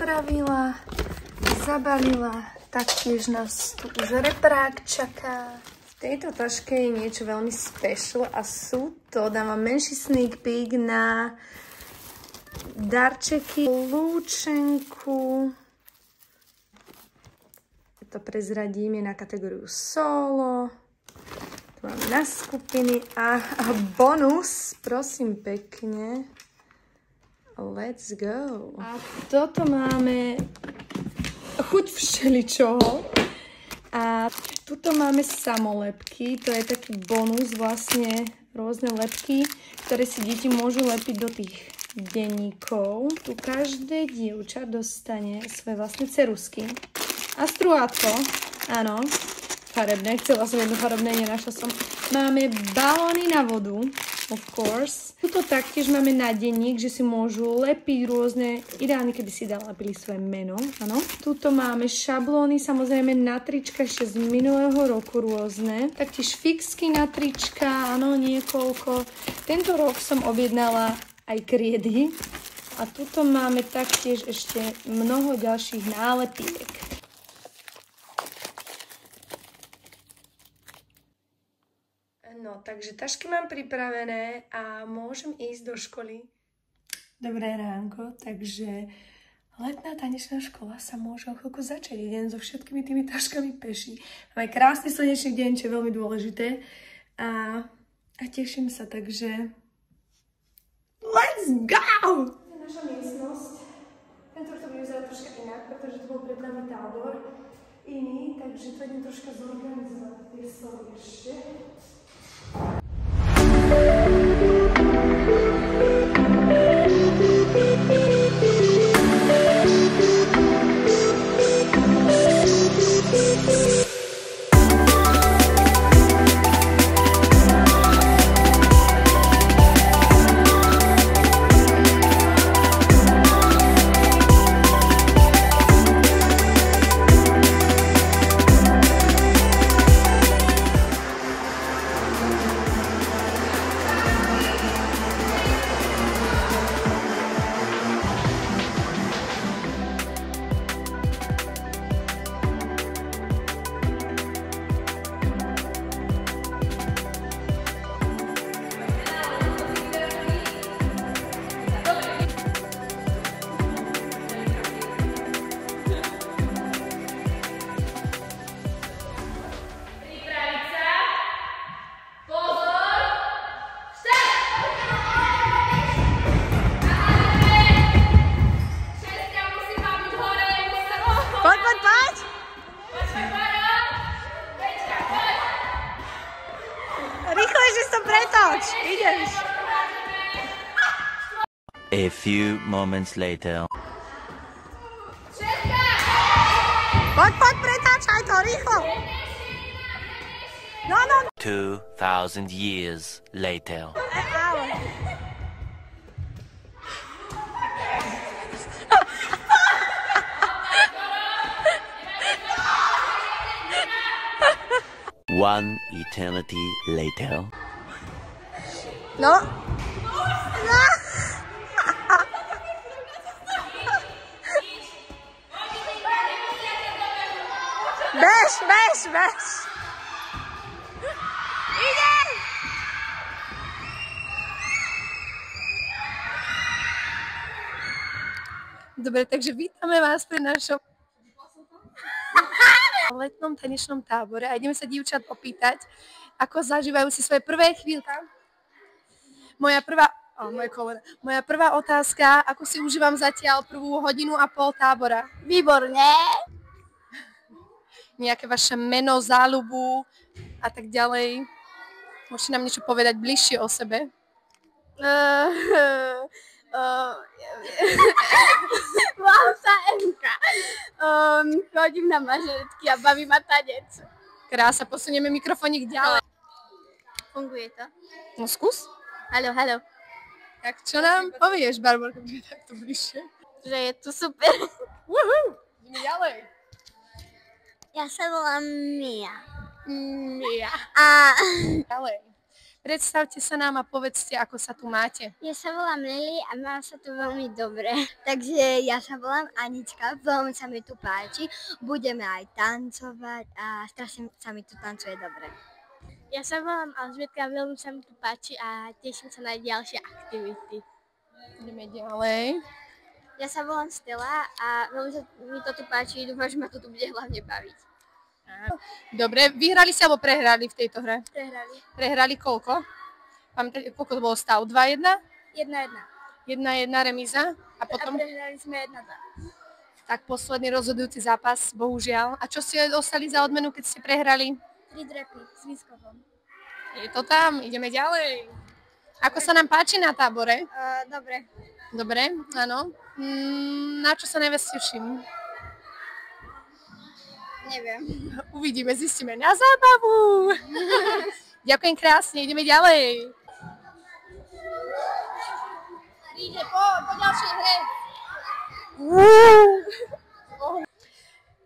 napravila, zabalila. Taktiež nás tu už reprák čaká. V tejto taške je niečo veľmi special a sú to, dávam menší sneak peek na darčeky, lúčenku. To prezradím, je na kategóriu solo. Tu máme na skupiny a bonus, prosím pekne. Let's go. A toto máme chuť všeličoho. A tuto máme samolepky, to je taký bonus, vlastne rôzne lepky, ktoré si deti môžu lepiť do tých denníkov. Tu každé dievča dostane svoje vlastné ceruzky. A struhátko, áno, farebné, chcela som jedno farebné, nenašla som. Máme balóny na vodu, of course. Tuto taktiež máme na denník, že si môžu lepiť rôzne, ideálne keby si lepili svoje meno, áno. Tuto máme šablóny, samozrejme na trička ešte z minulého roku rôzne. Taktiež fixky na trička, áno, niekoľko. Tento rok som objednala aj kriedy. A tuto máme taktiež ešte mnoho ďalších nálepiek. No, takže tašky mám pripravené a môžem ísť do školy. Dobré ránko, takže letná tanečná škola sa môže o chvíľku začať. Idem so všetkými tými taškami peši. Máme krásny slnečný deň, čo je veľmi dôležité. A teším sa, takže let's go! Naša miestnosť. Tento to bude vyzerať troška inak, pretože to bol pred nami tábor iný, takže to idem troška zorganizovať tie stoly ešte. A few moments later. Poď, pretáčaj to, rýchlo! No. 2000 years later. One eternity later. No. Bež. Idem! Dobre, takže vítame vás pri našom letnom tanečnom tábore a ideme sa dievčat opýtať, ako zažívajú si svoje prvé chvíľka. Moja prvá otázka, ako si užívam zatiaľ prvú hodinu a pol tábora? Výborne. Nejaké vaše meno, záľubu a tak ďalej. Môžete nám niečo povedať bližšie o sebe? Volám sa Emka. Chodím na mažoretky a baví ma tanec. Krása, posunieme mikrofónik ďalej. Funguje to? No skús. Haló. Tak čo nám povieš, Barborka, bude takto bližšie? Že je tu super. Woohoo! Ideme ďalej. Ja sa volám Mia. Mia. A Ďalej. Predstavte sa nám a povedzte, ako sa tu máte. Ja sa volám Lili a mám sa tu veľmi dobre. Takže ja sa volám Anička, veľmi sa mi tu páči. Budeme aj tancovať a strašne sa mi tu tancuje dobre. Ja sa volám Alžbietka, veľmi sa mi tu páči a teším sa na ďalšie aktivity. Ideme ďalej. Ja sa volám Stella a veľmi sa mi to tu páči, dúfam, že ma to tu bude hlavne baviť. Dobre, vyhrali ste alebo prehrali v tejto hre? Prehrali. Prehrali koľko? Pamätáte, koľko to bol stav? 2-1? 1-1. 1-1 remíza a potom? A prehrali sme 1-2. Tak posledný rozhodujúci zápas, bohužiaľ. A čo ste dostali za odmenu, keď ste prehrali? 3 drepy s výskokom. Je to tam, ideme ďalej. Ako sa nám páči na tábore? Dobre. Dobre, áno. Na čo sa najviac teším? Neviem. Uvidíme, zistíme na zábavu. Ďakujem krásne, ideme ďalej. Ríde, po ďalšej hre.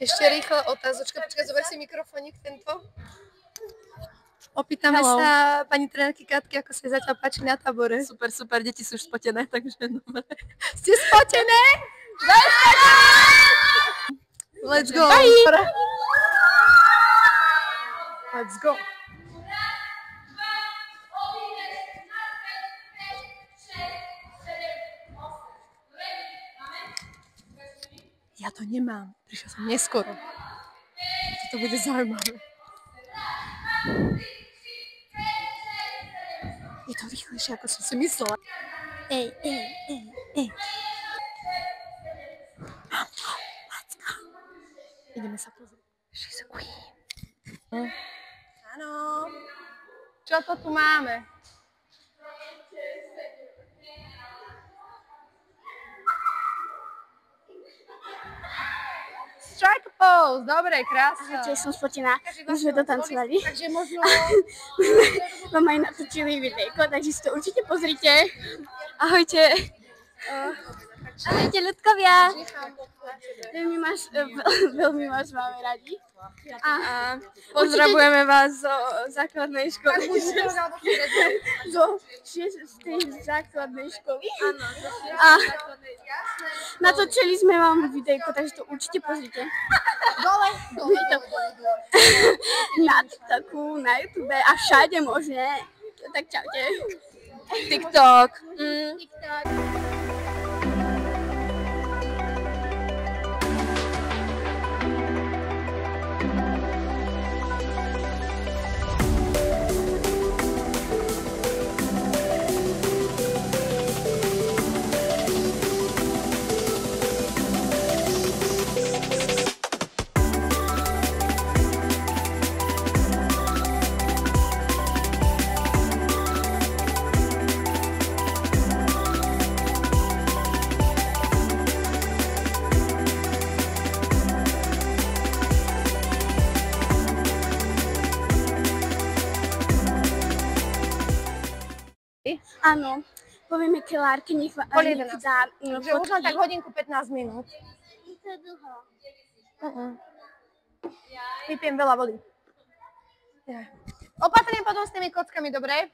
Ešte rýchla otázočka, počkaj, zober si mikrofónik tento. Opýtame sa pani trenérky Katky, ako sa zatiaľ páči na tábore. Super, super, deti sú už spotené, takže dobre. Ste spotené? Let's go! Bye. Let's go! Ja to nemám, prišla som neskoro. Toto bude zaujímavé. Je to rýchlejšie, ako som si myslela. Ej. Ideme sa pozrieť. She's a queen. Áno. Čo to tu máme? Strike pose. Dobre, krásne. Tiež som spotená. My sme to tancovali. Takže možno... Vám aj natočili videjko, takže si to určite pozrite. Ahojte. Ahojte, ľudkovia. Veľmi vás máme radi. A pozdravujeme vás zo základnej školy. Zo 6. základnej školy. A natočili sme vám videjko, takže to určite pozrite. Dole. Na TikToku, na YouTube a všade možné. Tak čaute. TikTok. TikTok. Áno, povieme kelárke, nech dá Takže už len tak hodinku 15 minút. Je to dlho. Vypijem veľa vody. Opatrne potom s tými kockami, dobre?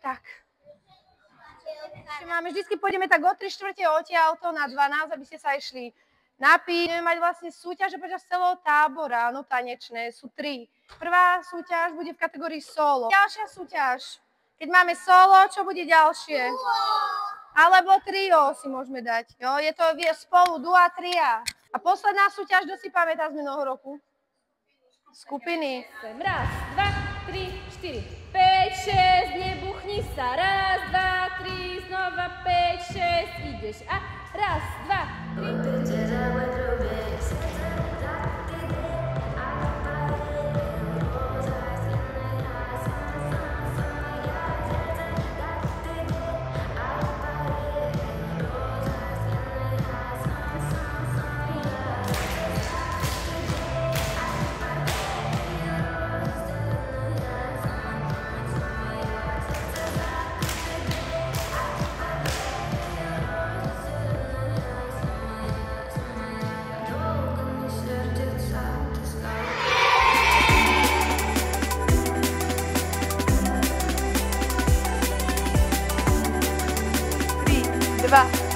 Tak. Máme, vždycky pôjdeme tak o 3/4 odtiaľto na 12, aby ste sa išli napiť. Budeme mať vlastne súťaže počas celého tábora, no tanečné, sú 3. Prvá súťaž bude v kategórii solo. Ďalšia súťaž, keď máme solo, čo bude ďalšie? Alebo trio si môžeme dať. Jo? Je to spolu, dua, tria. A posledná súťaž, kto si pamätá z minulého roku? Skupiny. 1, 2, 3, 4, 5, 6, nebuchni sa. 1, 2, 3, znova 5, 6, ideš a 1, 2, 3. 2,